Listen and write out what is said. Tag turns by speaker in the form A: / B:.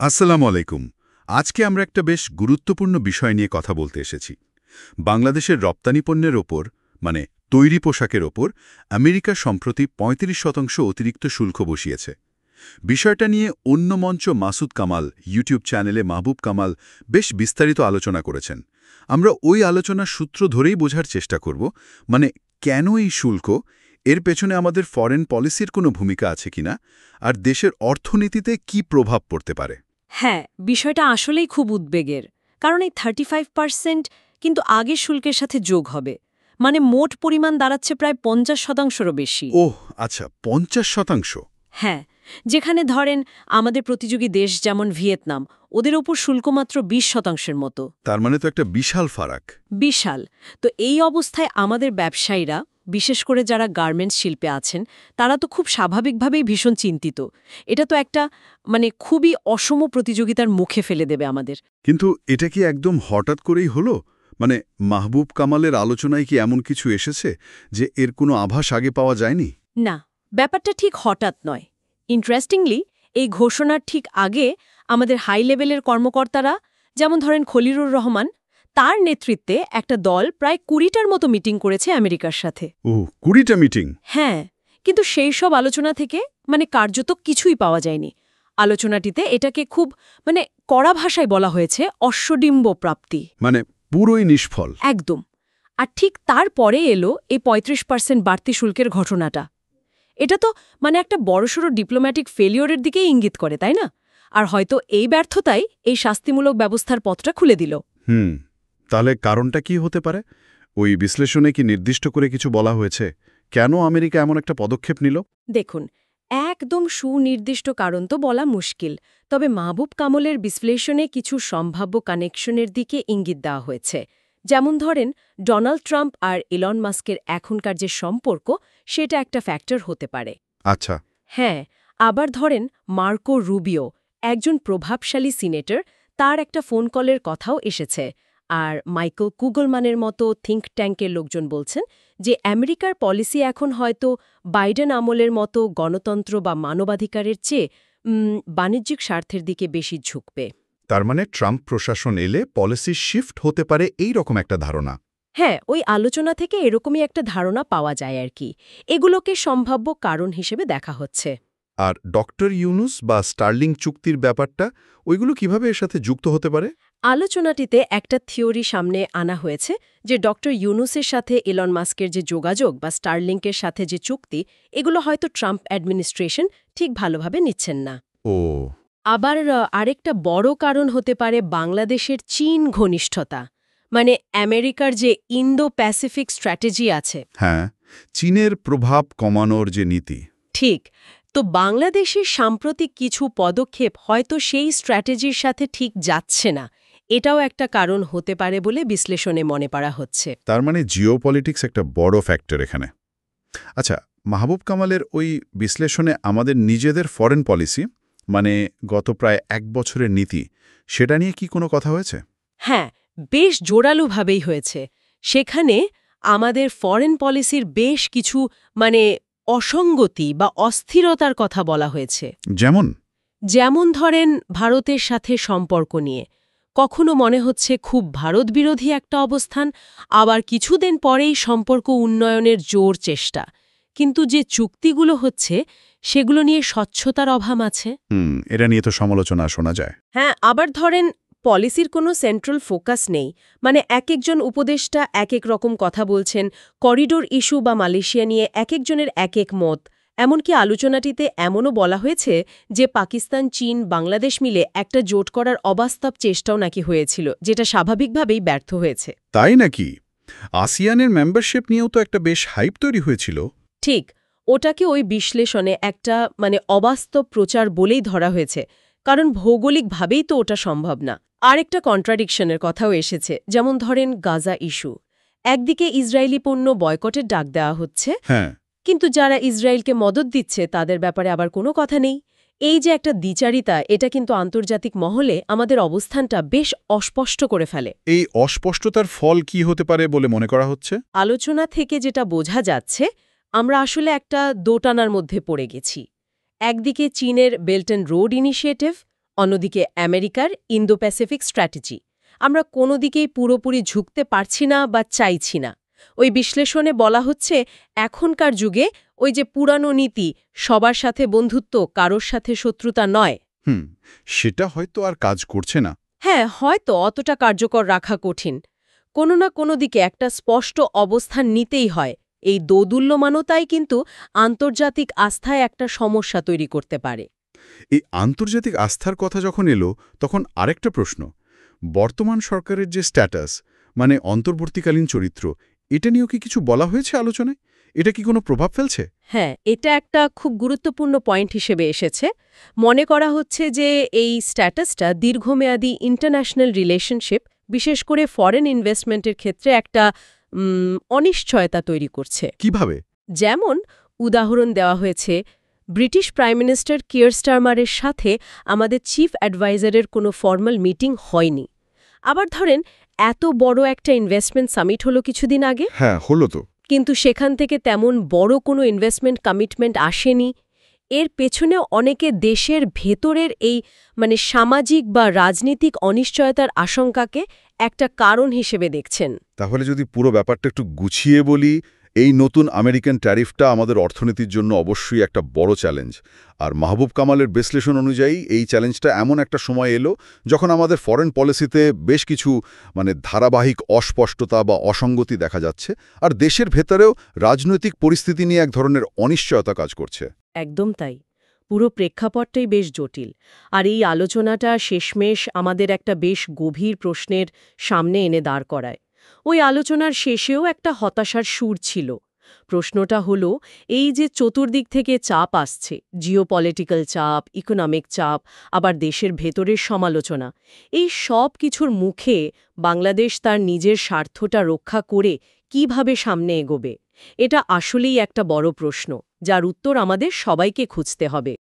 A: আসসালামু আলাইকুম। আজকে আমরা একটা বেশ গুরুত্বপূর্ণ বিষয় নিয়ে কথা বলতে এসেছি। বাংলাদেশের রপ্তানি পণ্যের ওপর, মানে তৈরি পোশাকের ওপর, আমেরিকা সম্প্রতি ৩৫% অতিরিক্ত শুল্ক বসিয়েছে। বিষয়টা নিয়ে অন্য মঞ্চ মাসুদ কামাল ইউটিউব চ্যানেলে মাহবুব কামাল বেশ বিস্তারিত আলোচনা করেছেন। আমরা ওই আলোচনার সূত্র ধরেই বোঝার চেষ্টা করব, মানে কেন এই শুল্ক, এর পেছনে আমাদের ফরেন পলিসির কোনো ভূমিকা আছে কিনা, আর দেশের অর্থনীতিতে কি প্রভাব পড়তে পারে।
B: হ্যাঁ, বিষয়টা আসলেই খুব উদ্বেগের। কারণ এই 35% কিন্তু আগের শুল্কের সাথে যোগ হবে। মানে মোট পরিমাণ দাঁড়াচ্ছে প্রায় 50%রও বেশি।
A: ওহ আচ্ছা, ৫০%।
B: হ্যাঁ, যেখানে ধরেন আমাদের প্রতিযোগী দেশ যেমন ভিয়েতনাম, ওদের ওপর শুল্ক মাত্র 20%-এর মতো।
A: তার মানে তো একটা বিশাল ফারাক।
B: বিশাল। তো এই অবস্থায় আমাদের ব্যবসায়ীরা, বিশেষ করে যারা গার্মেন্টস শিল্পে আছেন, তারা তো খুব স্বাভাবিকভাবেই ভীষণ চিন্তিত। এটা তো একটা খুবই অসম প্রতিযোগিতার মুখে ফেলে দেবে আমাদের।
A: কিন্তু এটা কি একদম হঠাৎ করেই হলো? মানে মাহবুব কামালের আলোচনায় কি এমন কিছু এসেছে যে এর কোনো আভাস আগে পাওয়া যায়নি?
B: না, ব্যাপারটা ঠিক হঠাৎ নয়। ইন্টারেস্টিংলি, এই ঘোষণার ঠিক আগে আমাদের হাই লেভেলের কর্মকর্তারা, যেমন ধরেন খলিলুর রহমান, তার নেতৃত্বে একটা দল প্রায় ২০টার মতো মিটিং করেছে আমেরিকার সাথে।
A: ও, ২০টা মিটিং?
B: হ্যাঁ, কিন্তু সেই সব আলোচনা থেকে কার্যত কিছুই পাওয়া যায়নি। আলোচনাটিতে এটাকে খুব কড়া ভাষায় বলা হয়েছে অশ্বডিম্ব প্রাপ্তি।
A: মানে পুরোই নিষ্ফল।
B: একদম। আর ঠিক তারপরে এলো এই ৩৫% বাড়তি শুল্কের ঘটনাটা। এটা তো একটা বড়সড় ডিপ্লোম্যাটিক ফেলিওরের দিকেই ইঙ্গিত করে, তাই না? আর হয়তো এই ব্যর্থতাই এই শাস্তিমূলক ব্যবস্থার পথটা খুলে দিল।
A: তাহলে কারণটা কি হতে পারে? ওই বিশ্লেষণে কি নির্দিষ্ট করে কিছু বলা হয়েছে কেন আমেরিকা এমন একটা পদক্ষেপ নিল?
B: দেখুন, একদম সুনির্দিষ্ট কারণ তো বলা মুশকিল। তবে মাহবুব কামলের বিশ্লেষণে কিছু সম্ভাব্য কানেকশনের দিকে ইঙ্গিত দেওয়া হয়েছে। যেমন ধরেন, ডোনাল্ড ট্রাম্প আর ইলন মাস্কের এখনকার যে সম্পর্ক, সেটা একটা ফ্যাক্টর হতে পারে।
A: আচ্ছা।
B: হ্যাঁ, আবার ধরেন মার্কো রুবিও, একজন প্রভাবশালী সিনেটর, তার একটা ফোন কলের কথাও এসেছে। আর মাইকেল কুগলম্যানের মতো থিঙ্ক ট্যাঙ্কের লোকজন বলছেন যে আমেরিকার পলিসি এখন হয়তো বাইডেন আমলের মতো গণতন্ত্র বা মানবাধিকারের চেয়ে বাণিজ্যিক স্বার্থের দিকে বেশি ঝুঁকবে।
A: তার মানে ট্রাম্প প্রশাসন এলে পলিসি শিফট হতে পারে, এই রকম একটা ধারণা।
B: হ্যাঁ, ওই আলোচনা থেকে এরকমই একটা ধারণা পাওয়া যায় আর কি। এগুলোকে সম্ভাব্য কারণ হিসেবে দেখা হচ্ছে।
A: আর ডক্টর ইউনুস বা স্টার্লিং চুক্তির ব্যাপারটা, ওইগুলো কিভাবে এর সাথে যুক্ত হতে পারে?
B: আলোচনাটিতে একটা থিওরি সামনে আনা হয়েছে যে ডক্টর ইউনুসের সাথে ইলন মাস্কের যে যোগাযোগ বা স্টারলিংকের সাথে যে চুক্তি, এগুলো হয়তো ট্রাম্প অ্যাডমিনিস্ট্রেশন ঠিক ভালোভাবে নিচ্ছেন না।
A: ও,
B: আবার আরেকটা বড় কারণ হতে পারে বাংলাদেশের চীন ঘনিষ্ঠতা। আমেরিকার যে ইন্দো প্যাসিফিক স্ট্র্যাটেজি আছে।
A: হ্যাঁ, চীনের প্রভাব কমানোর যে নীতি।
B: ঠিক। তো বাংলাদেশের সাম্প্রতিক কিছু পদক্ষেপ হয়তো সেই স্ট্র্যাটেজির সাথে ঠিক যাচ্ছে না। এটাও একটা কারণ হতে পারে বলে বিশ্লেষণে মনে করা হচ্ছে।
A: তার মানে জিওপলিটিক্স একটা বড় ফ্যাক্টর এখানে। আচ্ছা, মাহবুব কামালের ওই বিশ্লেষণে আমাদের নিজেদের ফরেন পলিসি, মানে গত প্রায় ১ বছরের নীতি, সেটা নিয়ে কি কোনো কথা হয়েছে?
B: হ্যাঁ, বেশ জোরালোভাবেই হয়েছে। সেখানে আমাদের ফরেন পলিসির বেশ কিছু অসঙ্গতি বা অস্থিরতার কথা বলা হয়েছে।
A: যেমন?
B: যেমন ধরেন ভারতের সাথে সম্পর্ক নিয়ে কখনো মনে হচ্ছে খুব ভারত বিরোধী একটা অবস্থান, আবার কিছুদিন পরেই সম্পর্ক উন্নয়নের জোর চেষ্টা। কিন্তু যে চুক্তিগুলো হচ্ছে সেগুলো নিয়ে স্বচ্ছতার অভাব আছে।
A: এটা নিয়ে তো সমালোচনা শোনা যায়।
B: হ্যাঁ, আবার ধরেন পলিসির কোনো সেন্ট্রাল ফোকাস নেই। এক একজন উপদেষ্টা এক এক রকম কথা বলছেন, করিডোর ইস্যু বা মালয়েশিয়া নিয়ে এক একজনের এক এক মত। এমনকি আলোচনাটিতে এমনও বলা হয়েছে যে পাকিস্তান, চীন, বাংলাদেশ মিলে একটা জোট করার অবাস্তব চেষ্টাও নাকি হয়েছিল, যেটা স্বাভাবিকভাবেই ব্যর্থ হয়েছে।
A: তাই নাকি? আসিয়ানের মেম্বারশিপ নিয়েও তো একটা বেশ হাইপ তৈরি হয়েছিল।
B: ঠিক, ওটাকে ওই বিশ্লেষণে একটা অবাস্তব প্রচার বলেই ধরা হয়েছে, কারণ ভৌগোলিকভাবেই তো ওটা সম্ভব না। আরেকটা কন্ট্রাডিকশনের কথাও এসেছে, যেমন ধরেন গাজা ইস্যু। একদিকে ইসরায়েলি পণ্য বয়কটের ডাক দেওয়া হচ্ছে,
A: হ্যাঁ,
B: কিন্তু যারা ইসরায়েলকে মদদ দিচ্ছে তাদের ব্যাপারে আবার কোনো কথা নেই। এই যে একটা দ্বিচারিতা, এটা কিন্তু আন্তর্জাতিক মহলে আমাদের অবস্থানটা বেশ অস্পষ্ট করে ফেলে।
A: এই অস্পষ্টতার ফল কি হতে পারে বলে মনে করা হচ্ছে?
B: আলোচনা থেকে যেটা বোঝা যাচ্ছে, আমরা আসলে একটা দোটানার মধ্যে পড়ে গেছি। একদিকে চীনের বেল্ট অ্যান্ড রোড ইনিশিয়েটিভ, অন্যদিকে আমেরিকার ইন্দো প্যাসিফিক স্ট্র্যাটেজি। আমরা কোনো দিকেই পুরোপুরি ঝুঁকতে পারছি না বা চাইছি না। ওই বিশ্লেষণে বলা হচ্ছে এখনকার যুগে ওই যে পুরানো নীতি, সবার সাথে বন্ধুত্ব, কারোর সাথে শত্রুতা নয়।
A: সেটা হয়তো আর কাজ করছে না।
B: হ্যাঁ, হয়তো অতটা কার্যকর রাখা কঠিন। কোনো না কোনো দিকে একটা স্পষ্ট অবস্থান নিতেই হয়। এই দোদুল্যমানতাই কিন্তু আন্তর্জাতিক আস্থায় একটা সমস্যা তৈরি করতে পারে।
A: এই আন্তর্জাতিক আস্থার কথা যখন এলো তখন আরেকটা প্রশ্ন, বর্তমান সরকারের যে স্ট্যাটাস, মানে অন্তর্বর্তীকালীন চরিত্র, এটা নিয়েও কি কিছু বলা হয়েছে আলোচনায়? এটা কি কোনো প্রভাব ফেলছে?
B: হ্যাঁ, এটা একটা খুব গুরুত্বপূর্ণ পয়েন্ট হিসেবে এসেছে। মনে করা হচ্ছে যে এই স্ট্যাটাসটা দীর্ঘমেয়াদী ইন্টারন্যাশনাল রিলেশনশিপ, বিশেষ করে ফরেন ইনভেস্টমেন্টের ক্ষেত্রে একটা অনিশ্চয়তা তৈরি করছে।
A: কিভাবে?
B: যেমন উদাহরণ দেওয়া হয়েছে, ব্রিটিশ প্রাইম মিনিস্টার কিয়ার স্টারমারের সাথে আমাদের চিফ অ্যাডভাইজারের কোনো ফর্মাল মিটিং হয়নি। আবার ধরেন, এত বড় একটা ইনভেস্টমেন্ট সামিট হলো কিছুদিন আগে,
A: হ্যাঁ, হলো তো।
B: কিন্তু সেখান থেকে তেমন বড় কোনো ইনভেস্টমেন্ট কমিটমেন্ট আসেনি। এর পেছনে অনেকে দেশের ভেতরের এই সামাজিক বা রাজনীতিক অনিশ্চয়তার আশঙ্কাকে একটা কারণ হিসেবে দেখছেন।
A: তাহলে যদি পুরো ব্যাপারটা একটু গুছিয়ে বলি, এই নতুন আমেরিকান ট্যারিফটা আমাদের অর্থনীতির জন্য অবশ্যই একটা বড় চ্যালেঞ্জ। আর মাহবুব কামালের বিশ্লেষণ অনুযায়ী এই চ্যালেঞ্জটা এমন একটা সময় এলো যখন আমাদের ফরেন পলিসিতে বেশ কিছু ধারাবাহিক অস্পষ্টতা বা অসঙ্গতি দেখা যাচ্ছে, আর দেশের ভেতরেও রাজনৈতিক পরিস্থিতি নিয়ে এক ধরনের অনিশ্চয়তা কাজ করছে।
B: একদম তাই। পুরো প্রেক্ষাপটটাই বেশ জটিল। আর এই আলোচনাটা শেষমেশ আমাদের একটা বেশ গভীর প্রশ্নের সামনে এনে দাঁড় করায়। ওই আলোচনার শেষেও একটা হতাশার সুর ছিল। প্রশ্নটা হলো, এই যে চতুর্দিক থেকে চাপ আসছে, জিওপলিটিক্যাল চাপ, ইকোনমিক চাপ, আবার দেশের ভেতরের সমালোচনা, এই সব কিছুর মুখে বাংলাদেশ তার নিজের স্বার্থটা রক্ষা করে কিভাবে সামনে এগোবে? এটা আসলেই একটা বড় প্রশ্ন, যার উত্তর আমাদের সবাইকে খুঁজতে হবে।